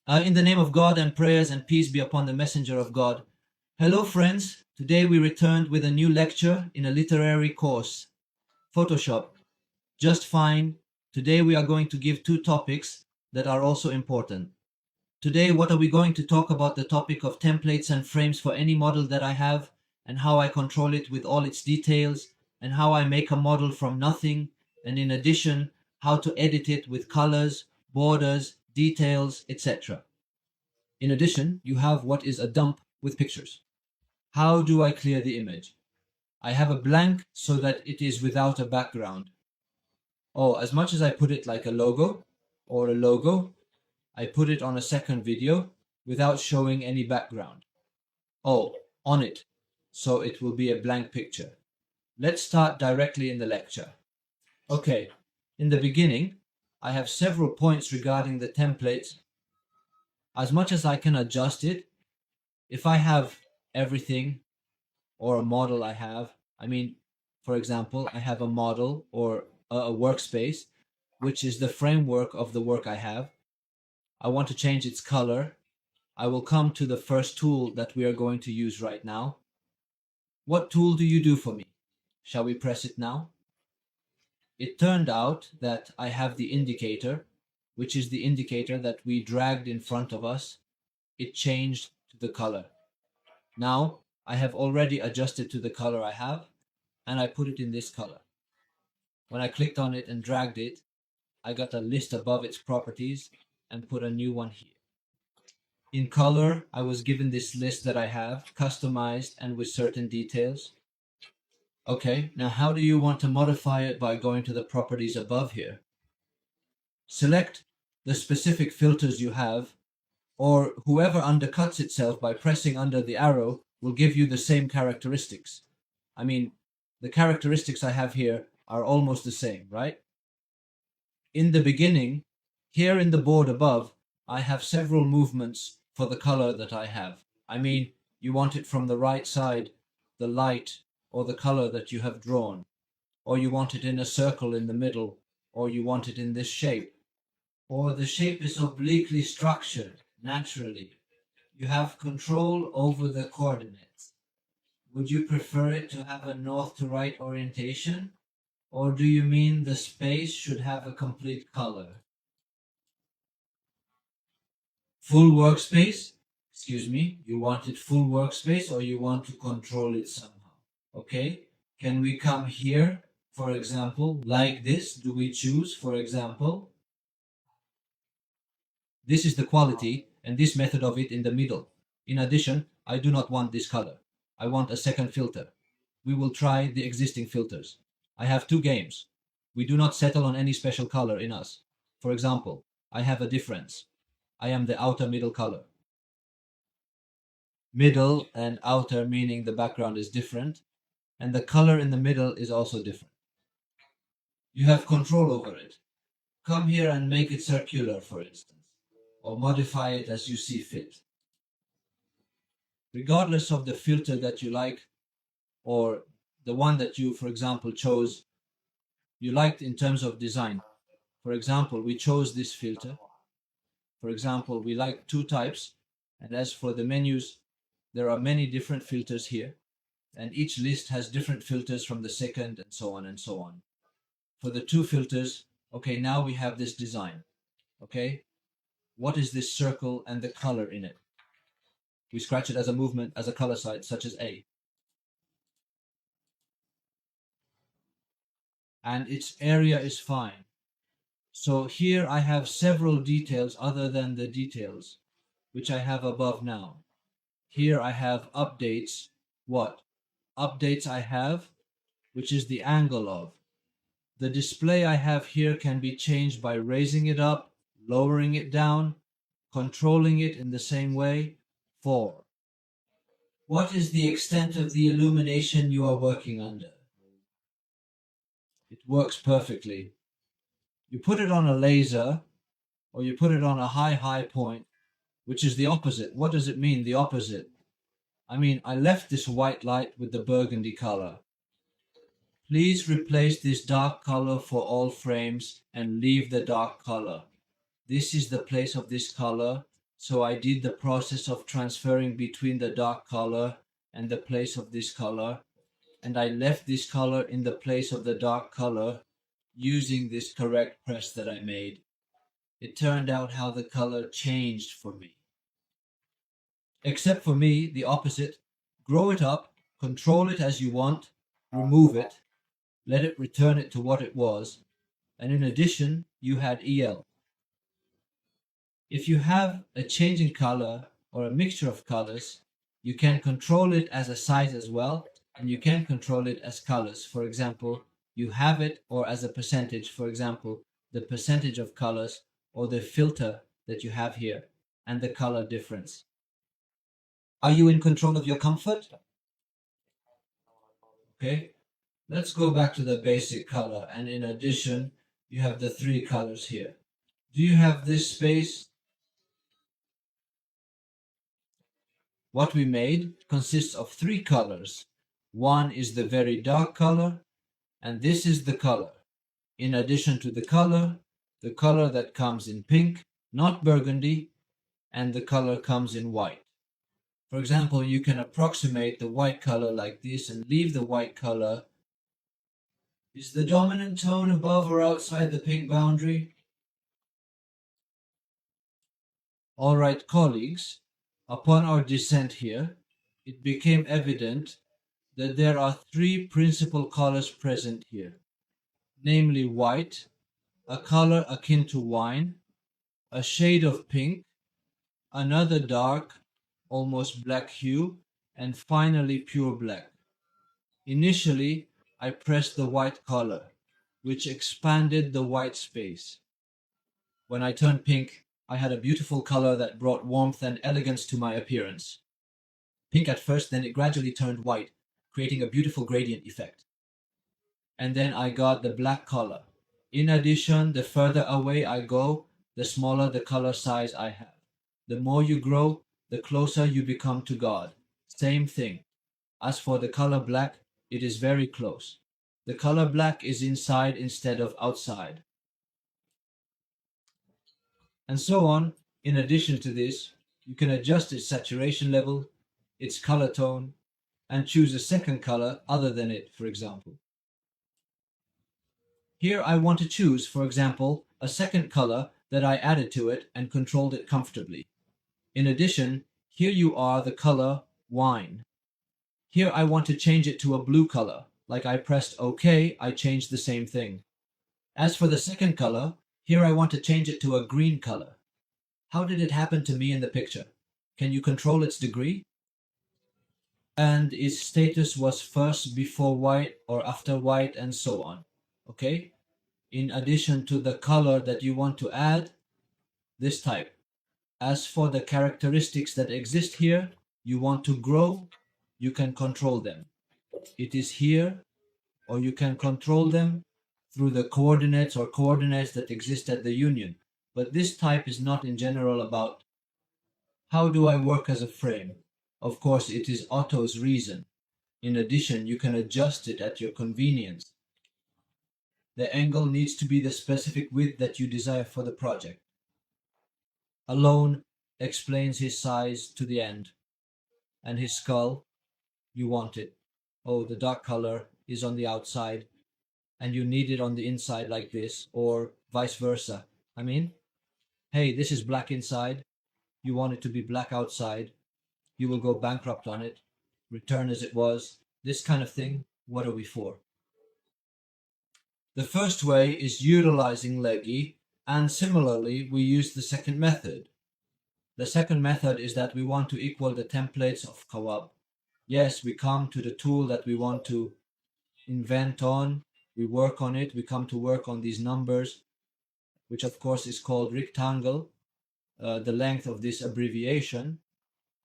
In the name of God, and prayers and peace be upon the messenger of God. Hello, friends. Today we returned with a new lecture in a literary course, Photoshop. Just fine. Today we are going to give two topics that are also important. Today, what are we going to talk about? The topic of templates and frames for any model that I have, and how I control it with all its details, and how I make a model from nothing, and in addition, how to edit it with colors, borders, details, etc. In addition, you have what is a dump with pictures. How do I clear the image? I have a blank so that it is without a background. Oh, as much as I put it like a logo or a logo, I put it on a second video without showing any background. Oh, on it, so it will be a blank picture. Let's start directly in the lecture. Okay, in the beginning, I have several points regarding the templates. As much as I can adjust it, if I have everything or a model for example, I have a model or a workspace, which is the framework of the work I have. I want to change its color. I will come to the first tool that we are going to use right now. What tool do you do for me? Shall we press it now? It turned out that I have the indicator, which is the indicator that we dragged in front of us. It changed to the color. Now I have already adjusted to the color I have, and I put it in this color. When I clicked on it and dragged it, I got a list above its properties and put a new one here. In color, I was given this list that I have, customized and with certain details. Okay, now how do you want to modify it? By going to the properties above here. Select the specific filters you have, or whoever undercuts itself by pressing under the arrow will give you the same characteristics. The characteristics I have here are almost the same, right? In the beginning, here in the board above, I have several movements for the color that I have. You want it from the right side, the light, or the color that you have drawn, or you want it in a circle in the middle, or you want it in this shape, or the shape is obliquely structured naturally. You have control over the coordinates. Would you prefer it to have a north to right orientation, or do you mean the space should have a complete color? Full workspace? Excuse me, you want it full workspace or you want to control it somehow? Okay, can we come here, for example, like this? Do we choose, for example? This is the quality and this method of it in the middle. In addition, I do not want this color. I want a second filter. We will try the existing filters. I have two games. We do not settle on any special color in us. For example, I have a difference. I am the outer middle color. Middle and outer meaning the background is different, and the color in the middle is also different. You have control over it. Come here and make it circular, for instance, or modify it as you see fit. Regardless of the filter that you like, or the one that you, for example, chose, you liked in terms of design. For example, we chose this filter. For example, we like two types, and as for the menus, there are many different filters here, and each list has different filters from the second, and so on and so on. For the two filters, okay, now we have this design. Okay, what is this circle and the color in it? We scratch it as a movement, as a color site, such as A. And its area is fine. So here I have several details other than the details, which I have above now. Here I have updates. What? Updates I have, which is the angle of. The display I have here can be changed by raising it up, lowering it down, controlling it in the same way. 4. What is the extent of the illumination you are working under? It works perfectly. You put it on a laser, or you put it on a high point, which is the opposite. What does it mean, the opposite? I left this white light with the burgundy color. Please replace this dark color for all frames and leave the dark color. This is the place of this color, So I did the process of transferring between the dark color and the place of this color, and I left this color in the place of the dark color using this correct press that I made. It turned out how the color changed for me. Except for me, the opposite. Grow it up, control it as you want, remove it, let it return it to what it was, and in addition, you had EL. If you have a change in color or a mixture of colors, you can control it as a size as well, and you can control it as colors. For example, you have it, or as a percentage, for example, the percentage of colors or the filter that you have here and the color difference. Are you in control of your comfort? Okay, let's go back to the basic color, and in addition, you have the three colors here. Do you have this space? What we made consists of three colors. One is the very dark color, and this is the color. In addition to the color that comes in pink, not burgundy, and the color comes in white. For example, you can approximate the white color like this and leave the white color. Is the dominant tone above or outside the pink boundary? All right, colleagues, upon our descent here, it became evident that there are three principal colors present here, namely white, a color akin to wine, a shade of pink, another dark, almost black hue, and finally pure black. Initially, I pressed the white color, which expanded the white space. When I turned pink, I had a beautiful color that brought warmth and elegance to my appearance. Pink at first, then it gradually turned white, creating a beautiful gradient effect. And then I got the black color. In addition, the further away I go, the smaller the color size I have. The more you grow, the closer you become to God. Same thing. As for the color black, it is very close. The color black is inside instead of outside. And so on. In addition to this, you can adjust its saturation level, its color tone, and choose a second color other than it, for example. Here I want to choose, for example, a second color that I added to it and controlled it comfortably. In addition, here you are the color wine. Here I want to change it to a blue color. Like I pressed OK, I changed the same thing. As for the second color, here I want to change it to a green color. How did it happen to me in the picture? Can you control its degree? And its status was first before white or after white and so on. Okay? In addition to the color that you want to add, this type. As for the characteristics that exist here, you want to grow, you can control them. It is here, or you can control them through the coordinates or coordinates that exist at the union. But this type is not in general about how do I work as a frame. Of course, it is Otto's reason. In addition, you can adjust it at your convenience. The angle needs to be the specific width that you desire for the project. Alone explains his size to the end. And his skull, you want it. Oh, the dark color is on the outside, and you need it on the inside like this, or vice versa. I mean, hey, this is black inside. You want it to be black outside. You will go bankrupt on it. Return as it was. This kind of thing, what are we for? The first way is utilizing Leggy, and similarly, we use the second method. The second method is that we want to equal the templates of Kawab. Yes, we come to the tool that we want to invent on, we work on it, we come to work on these numbers, which of course is called rectangle, the length of this abbreviation,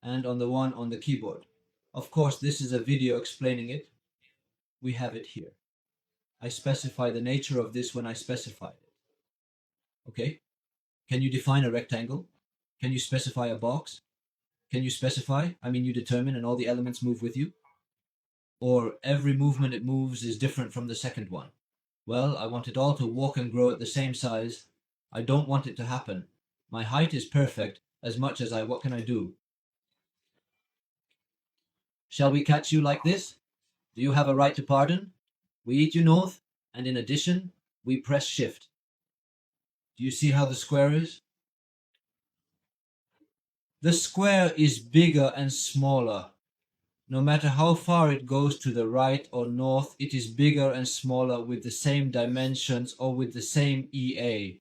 and on the one on the keyboard. Of course, this is a video explaining it. We have it here. I specify the nature of this when I specify it. Okay? Can you define a rectangle? Can you specify a box? Can you specify? I mean, you determine and all the elements move with you? Or every movement it moves is different from the second one? Well, I want it all to walk and grow at the same size. I don't want it to happen. My height is perfect, as much as what can I do? Shall we catch you like this? Do you have a right to pardon? We eat you north, and in addition, we press shift. Do you see how the square is? The square is bigger and smaller. No matter how far it goes to the right or north, it is bigger and smaller with the same dimensions or with the same EA.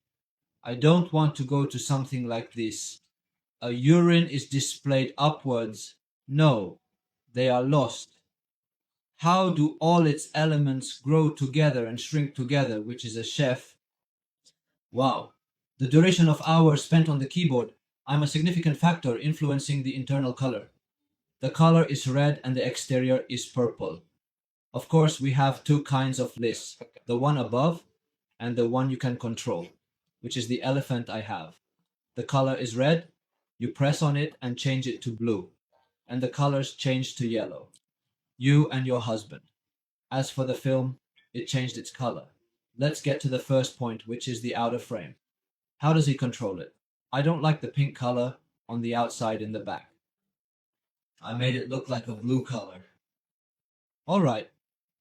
I don't want to go to something like this. A urine is displayed upwards. No, they are lost. How do all its elements grow together and shrink together, which is a chef? Wow. The duration of hours spent on the keyboard. I'm a significant factor influencing the internal color. The color is red and the exterior is purple. Of course, we have two kinds of lists, the one above and the one you can control, which is the elephant I have. The color is red, you press on it and change it to blue, and the colors change to yellow. You and your husband. As for the film, it changed its color. Let's get to the first point, which is the outer frame. How does he control it? I don't like the pink color on the outside in the back. I made it look like a blue color. All right,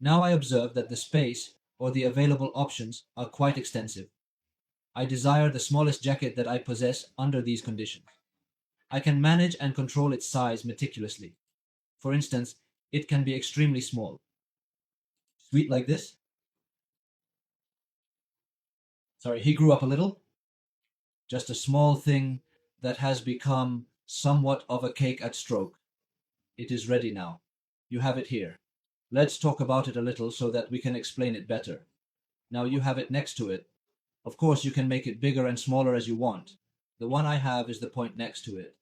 now I observe that the space or the available options are quite extensive. I desire the smallest jacket that I possess under these conditions. I can manage and control its size meticulously. For instance, it can be extremely small. Sweet like this. Sorry, he grew up a little. Just a small thing that has become somewhat of a cake at stroke. It is ready now. You have it here. Let's talk about it a little so that we can explain it better. Now you have it next to it. Of course, you can make it bigger and smaller as you want. The one I have is the point next to it.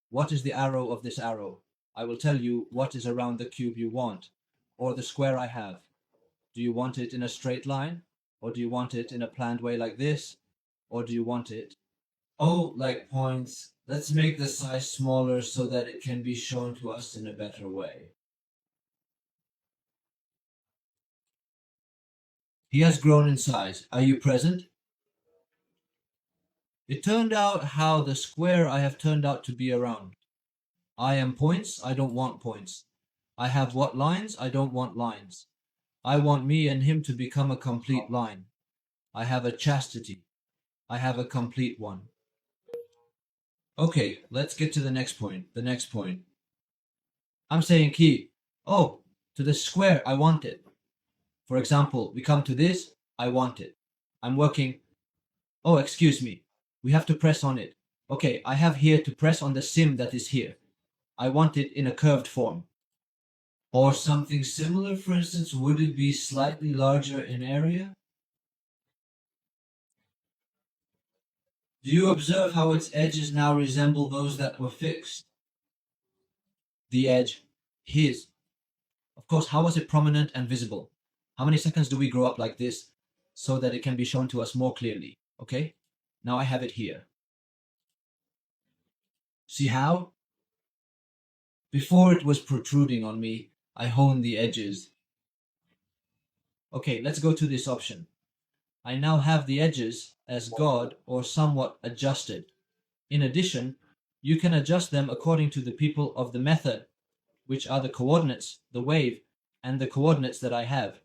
What is the arrow of this arrow? I will tell you what is around the cube you want, or the square I have. Do you want it in a straight line? Or do you want it in a planned way like this? Or do you want it? Oh, like points. Let's make the size smaller so that it can be shown to us in a better way. He has grown in size. Are you present? It turned out how the square I have turned out to be around. I am points, I don't want points. I have what lines, I don't want lines. I want me and him to become a complete line. I have a chastity. I have a complete one. Okay, let's get to the next point. I'm saying key. Oh, to the square, I want it. For example, we come to this, I want it. I'm working. Oh, excuse me. We have to press on it. Okay, I have here to press on the sim that is here. I want it in a curved form. Or something similar, for instance, would it be slightly larger in area? Do you observe how its edges now resemble those that were fixed? The edge, his. Of course, how was it prominent and visible? How many seconds do we grow up like this so that it can be shown to us more clearly? Okay, now I have it here. See how? Before it was protruding on me, I honed the edges. Okay, let's go to this option. I now have the edges as God or somewhat adjusted. In addition, you can adjust them according to the people of the method, which are the coordinates, the wave, and the coordinates that I have.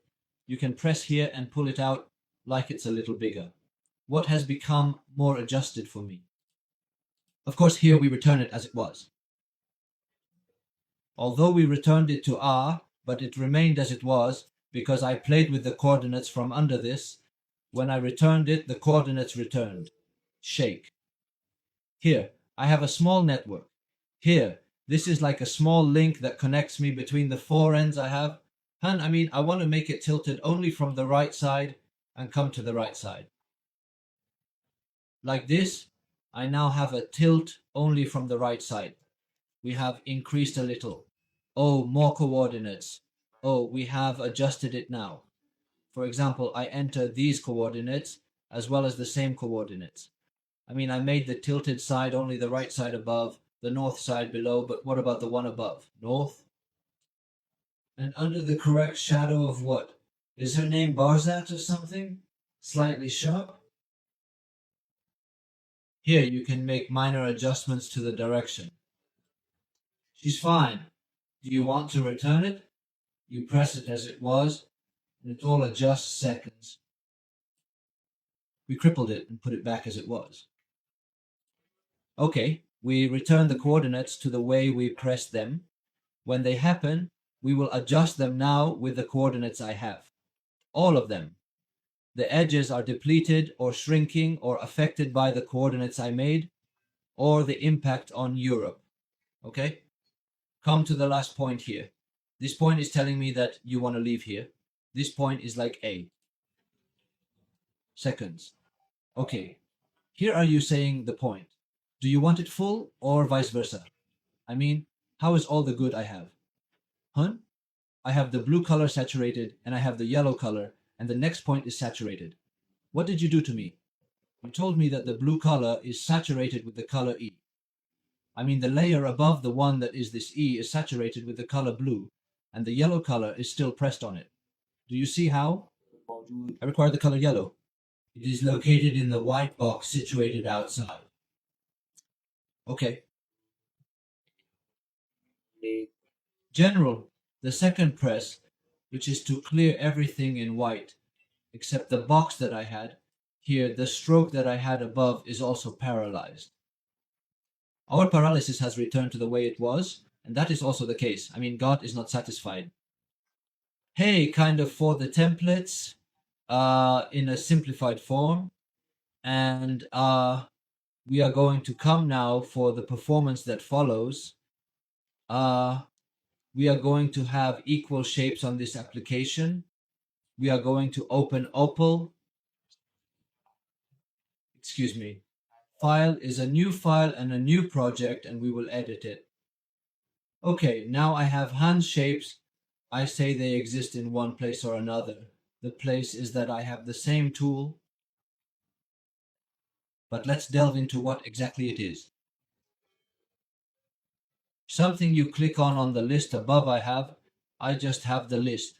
You can press here and pull it out like it's a little bigger. What has become more adjusted for me? Of course, here we return it as it was. Although we returned it to R, but it remained as it was because I played with the coordinates from under this. When I returned it, the coordinates returned. Shake. Here, I have a small network. Here, this is like a small link that connects me between the four ends I have. I want to make it tilted only from the right side and come to the right side. Like this, I now have a tilt only from the right side. We have increased a little. Oh, more coordinates. Oh, we have adjusted it now. For example, I enter these coordinates as well as the same coordinates. I made the tilted side only the right side above, the north side below, but what about the one above? North? And under the correct shadow of what? Is her name Barzat or something? Slightly sharp? Here you can make minor adjustments to the direction. She's fine. Do you want to return it? You press it as it was, and it all adjusts seconds. We crippled it and put it back as it was. Okay, we return the coordinates to the way we pressed them. When they happen, we will adjust them now with the coordinates I have. All of them. The edges are depleted or shrinking or affected by the coordinates I made or the impact on Europe. Okay? Come to the last point here. This point is telling me that you want to leave here. This point is like A. Seconds. Okay. Here are you saying the point. Do you want it full or vice versa? I mean, how is all the good I have? Hun? I have the blue color saturated and I have the yellow color and the next point is saturated. What did you do to me? You told me that the blue color is saturated with the color E. I mean, the layer above the one that is this E is saturated with the color blue and the yellow color is still pressed on it. Do you see how? I require the color yellow. It is located in the white box situated outside. Okay. General, the second press, which is to clear everything in white, except the box that I had, here the stroke that I had above is also paralyzed. Our paralysis has returned to the way it was, and that is also the case. I mean, God is not satisfied. Hey, kind of for the templates, in a simplified form, and we are going to come now for the performance that follows. We are going to have equal shapes on this application. We are going to open Opal. Excuse me. File is a new file and a new project, and we will edit it. Okay, now I have hand shapes. I say they exist in one place or another. The place is that I have the same tool, but let's delve into what exactly it is. Something you click on the list above I just have the list.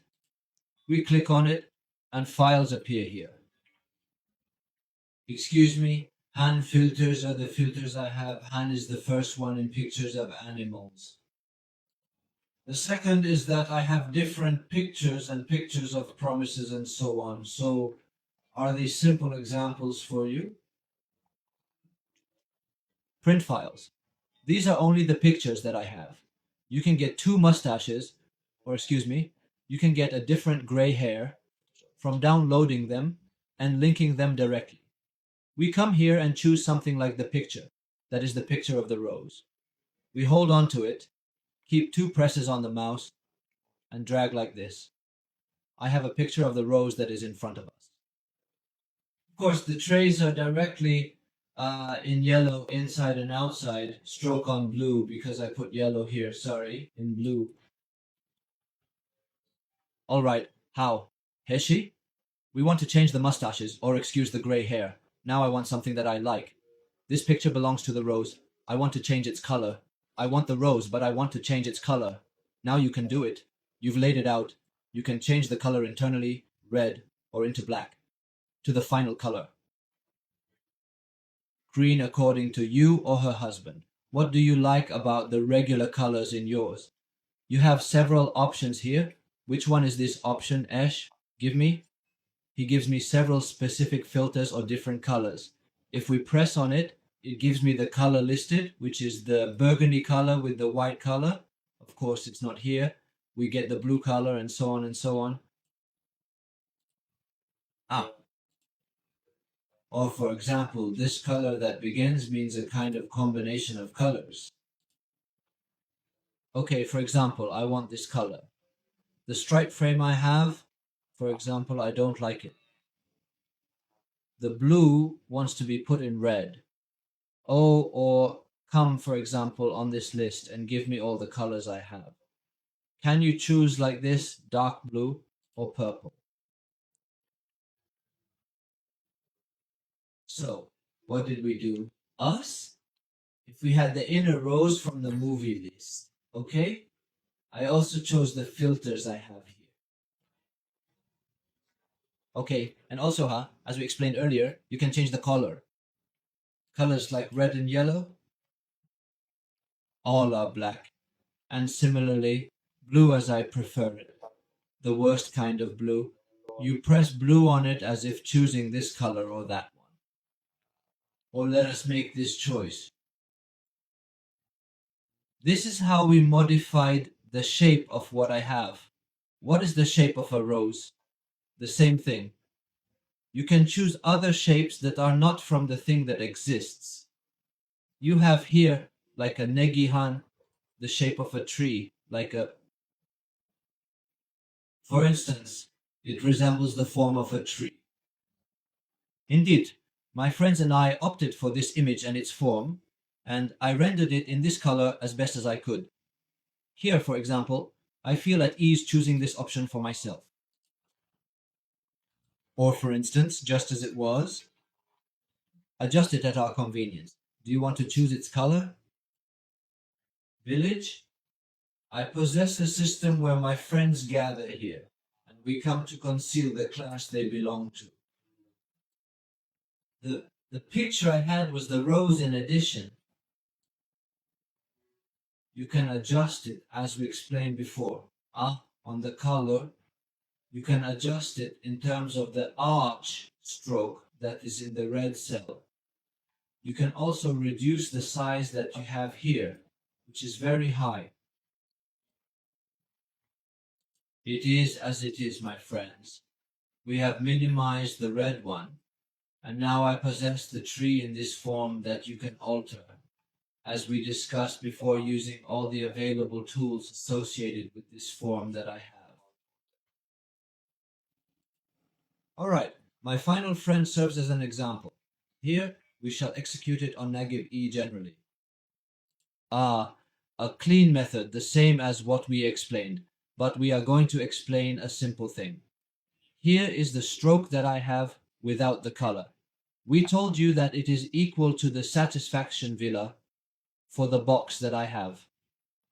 We click on it and files appear here. Excuse me, hand filters are the filters I have. Hand is the first one in pictures of animals. The second is that I have different pictures and pictures of promises and so on. So are these simple examples for you? Print files. These are only the pictures that I have. You can get two mustaches, or excuse me, you can get a different gray hair from downloading them and linking them directly. We come here and choose something like the picture. That is the picture of the rose. We hold on to it, keep two presses on the mouse, and drag like this. I have a picture of the rose that is in front of us. Of course, the trays are directly in yellow inside and outside, stroke on blue because I put yellow here, sorry, in blue. All right, how? Heshi? We want to change the mustaches or excuse the gray hair. Now I want something that I like. This picture belongs to the rose. I want to change its color. I want the rose, but I want to change its color. Now you can do it. You've laid it out. You can change the color internally, red, or into black, to the final color. Green according to you or her husband. What do you like about the regular colors in yours? You have several options here. Which one is this option, Ash? Give me. He gives me several specific filters or different colors. If we press on it, it gives me the color listed, which is the burgundy color with the white color. Of course, it's not here. We get the blue color and so on and so on. Or for example, this color that begins means a kind of combination of colors. Okay, for example, I want this color. The stripe frame I have, for example, I don't like it. The blue wants to be put in red. Oh, or come, for example, on this list and give me all the colors I have. Can you choose like this, dark blue or purple? So, what did we do? Us? If we had the inner rose from the movie list, okay? I also chose the filters I have here. Okay, and also, as we explained earlier, you can change the color. Colors like red and yellow, all are black. And similarly, blue as I prefer it, the worst kind of blue. You press blue on it as if choosing this color or that one. Or let us make this choice. This is how we modified the shape of what I have. What is the shape of a rose? The same thing. You can choose other shapes that are not from the thing that exists. You have here, like a negihan, the shape of a tree, for instance, it resembles the form of a tree. Indeed, my friends and I opted for this image and its form, and I rendered it in this color as best as I could. Here, for example, I feel at ease choosing this option for myself. Or for instance, just as it was, adjust it at our convenience. Do you want to choose its color? Village? I possess a system where my friends gather here, and we come to conceal the class they belong to. The picture I had was the rose in addition. You can adjust it as we explained before. On the color, you can adjust it in terms of the arch stroke that is in the red cell. You can also reduce the size that you have here, which is very high. It is as it is, my friends. We have minimized the red one, and now I possess the tree in this form that you can alter, as we discussed before, using all the available tools associated with this form that I have. Alright, my final friend serves as an example. Here, we shall execute it on Nagiv E generally. A clean method, the same as what we explained, but we are going to explain a simple thing. Here is the stroke that I have without the color. We told you that it is equal to the satisfaction villa for the box that I have.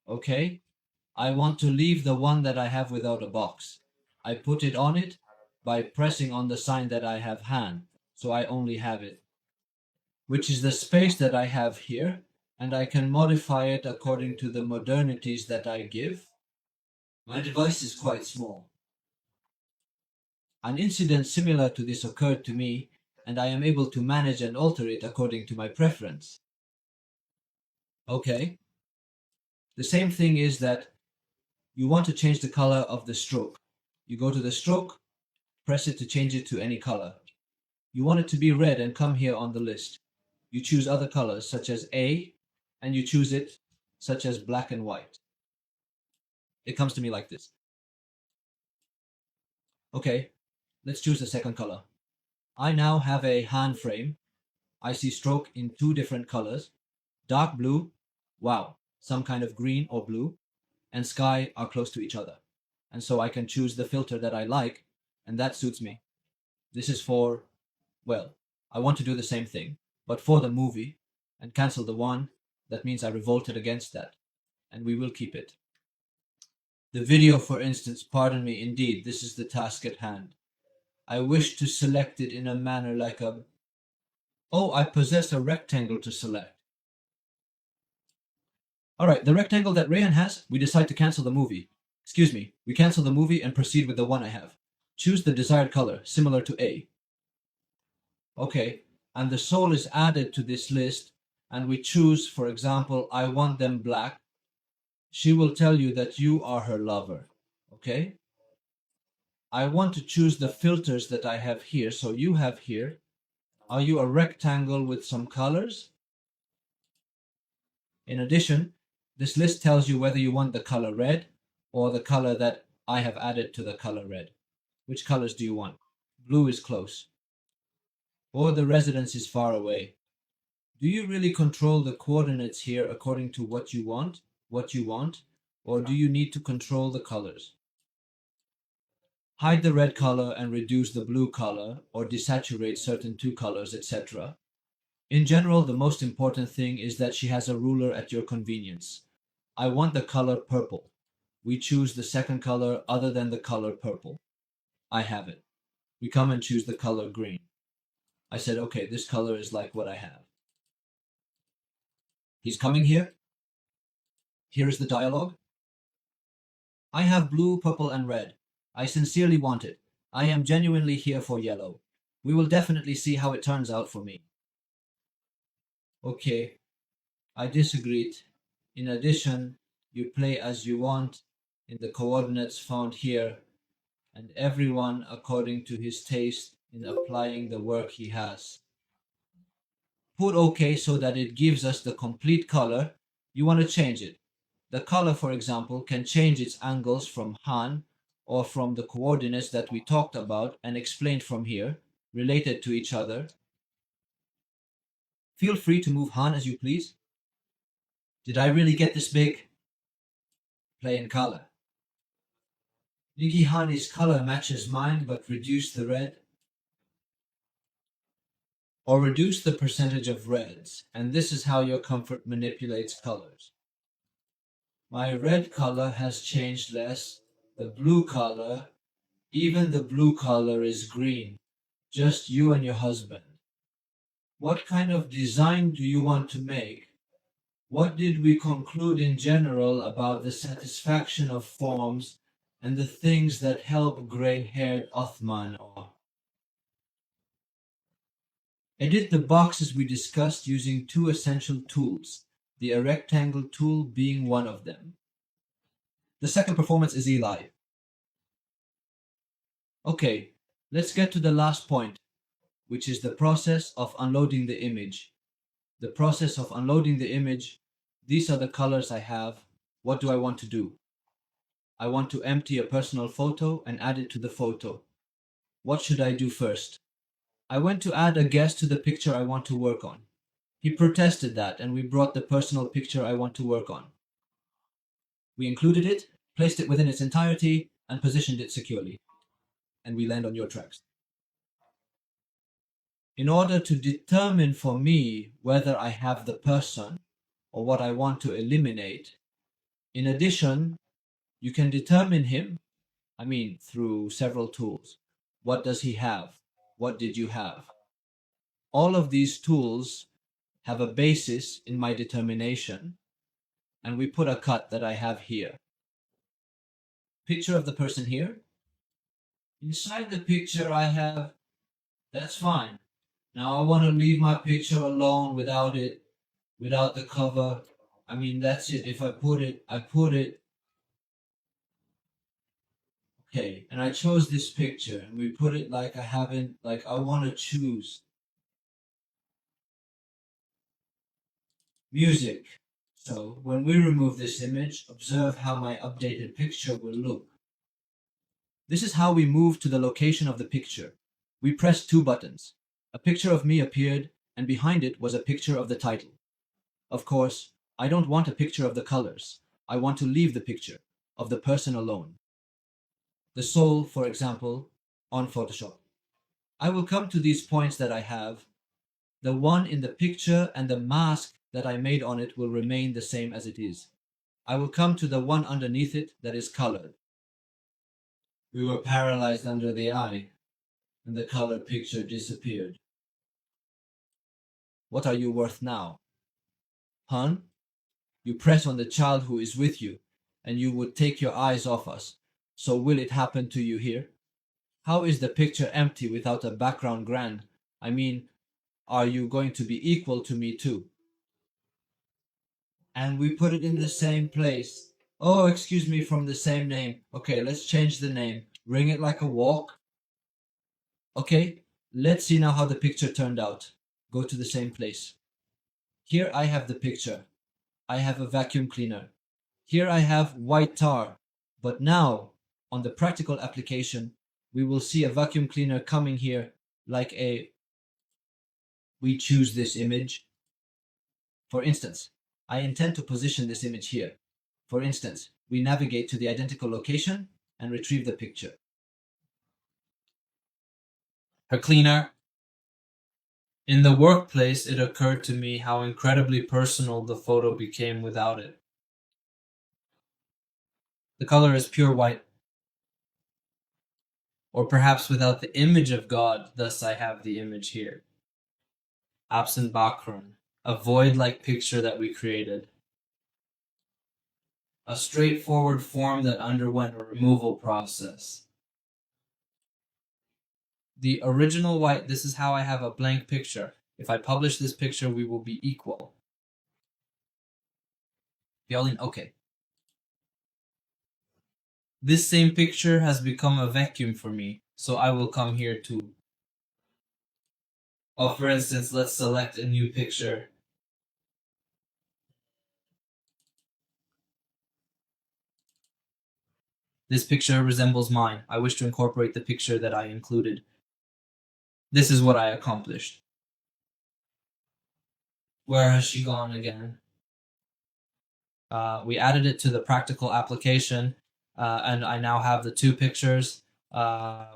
Okay? I want to leave the one that I have without a box. I put it on it by pressing on the sign that I have hand, so I only have it, which is the space that I have here, and I can modify it according to the modernities that I give. My device is quite small. An incident similar to this occurred to me, and I am able to manage and alter it according to my preference. Okay. The same thing is that you want to change the color of the stroke. You go to the stroke, press it to change it to any color. You want it to be red and come here on the list. You choose other colors such as A, and you choose it such as black and white. It comes to me like this. Okay, let's choose the second color. I now have a hand frame. I see stroke in two different colors. Dark blue, wow, some kind of green or blue, and sky are close to each other. And so I can choose the filter that I like, and that suits me. This is for, well, I want to do the same thing, but for the movie, and cancel the one that means I revolted against that, and we will keep it. The video, for instance, pardon me, indeed, this is the task at hand. I wish to select it in a manner like a... Oh, I possess a rectangle to select. Alright, the rectangle that Rayhan has, we decide to cancel the movie. Excuse me, we cancel the movie and proceed with the one I have. Choose the desired color, similar to A. Okay, and the soul is added to this list, and we choose, for example, I want them black. She will tell you that you are her lover, okay? I want to choose the filters that I have here, so you have here. Are you a rectangle with some colors? In addition, this list tells you whether you want the color red or the color that I have added to the color red. Which colors do you want? Blue is close. Or the residence is far away. Do you really control the coordinates here according to what you want, or do you need to control the colors? Hide the red color and reduce the blue color, or desaturate certain two colors, etc. In general, the most important thing is that she has a ruler at your convenience. I want the color purple. We choose the second color other than the color purple. I have it. We come and choose the color green. I said, okay, this color is like what I have. He's coming here. Here is the dialogue. I have blue, purple, and red. I sincerely want it. I am genuinely here for yellow. We will definitely see how it turns out for me. Okay, I disagreed. In addition, you play as you want in the coordinates found here, and everyone according to his taste in applying the work he has. Put OK so that it gives us the complete color. You want to change it. The color, for example, can change its angles from Han or from the coordinates that we talked about and explained from here, related to each other. Feel free to move Han as you please. Did I really get this big? Play in color. Nigihani's color matches mine, but reduce the red. Or reduce the percentage of reds, and this is how your comfort manipulates colors. My red color has changed less. The blue color, even the blue color is green. Just you and your husband. What kind of design do you want to make? What did we conclude in general about the satisfaction of forms and the things that help gray-haired Othman? Or edit the boxes we discussed using two essential tools, the rectangle tool being one of them. The second performance is Eli. Okay, let's get to the last point, which is the process of unloading the image. The process of unloading the image. These are the colors I have. What do I want to do? I want to empty a personal photo and add it to the photo. What should I do first? I went to add a guest to the picture I want to work on. He protested that, and we brought the personal picture I want to work on. We included it, placed it within its entirety, and positioned it securely. And we land on your tracks. In order to determine for me whether I have the person or what I want to eliminate, in addition, you can determine him, through several tools. What does he have? What did you have? All of these tools have a basis in my determination, and we put a cut that I have here. Picture of the person here. Inside the picture I have, that's fine. Now I want to leave my picture alone without the cover. That's it. If I put it. Okay, and I chose this picture, and we put it like I want to choose. Music. So when we remove this image, observe how my updated picture will look. This is how we move to the location of the picture. We pressed two buttons. A picture of me appeared, and behind it was a picture of the title. Of course, I don't want a picture of the colors. I want to leave the picture of the person alone. The soul, for example, on Photoshop. I will come to these points that I have. The one in the picture and the mask that I made on it will remain the same as it is. I will come to the one underneath it that is colored. We were paralyzed under the eye, and the color picture disappeared. What are you worth now? Hun? You press on the child who is with you, and you would take your eyes off us. So will it happen to you here? How is the picture empty without a background grand? Are you going to be equal to me too? And we put it in the same place. Oh, excuse me, from the same name. Okay, let's change the name. Ring it like a walk. Okay, let's see now how the picture turned out. Go to the same place. Here I have the picture. I have a vacuum cleaner. Here I have white tar. But now, on the practical application, we will see a vacuum cleaner coming here like a... We choose this image. For instance, I intend to position this image here. For instance, we navigate to the identical location and retrieve the picture. Her cleaner. In the workplace, it occurred to me how incredibly personal the photo became without it. The color is pure white. Or perhaps without the image of God, thus I have the image here. Absent background. a void-like picture that we created. A straightforward form that underwent a removal process. The original white, this is how I have a blank picture. If I publish this picture, we will be equal. Violin, okay. This same picture has become a vacuum for me, so I will come here too. Oh, for instance, let's select a new picture. This picture resembles mine. I wish to incorporate the picture that I included. This is what I accomplished. Where has she gone again? We added it to the practical application, and I now have the two pictures,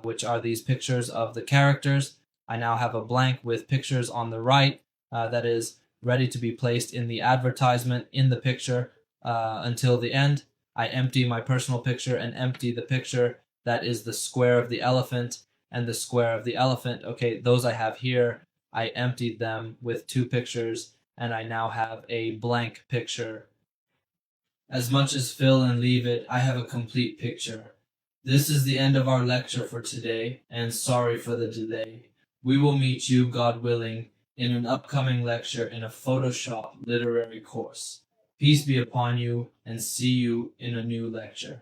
which are these pictures of the characters. I now have a blank with pictures on the right that is ready to be placed in the advertisement in the picture until the end. I empty my personal picture and empty the picture that is the square of the elephant and the square of the elephant. Okay, those I have here. I emptied them with two pictures, and I now have a blank picture. As much as fill and leave it, I have a complete picture. This is the end of our lecture for today, and sorry for the delay. We will meet you, God willing, in an upcoming lecture in a Photoshop literary course. Peace be upon you, and see you in a new lecture.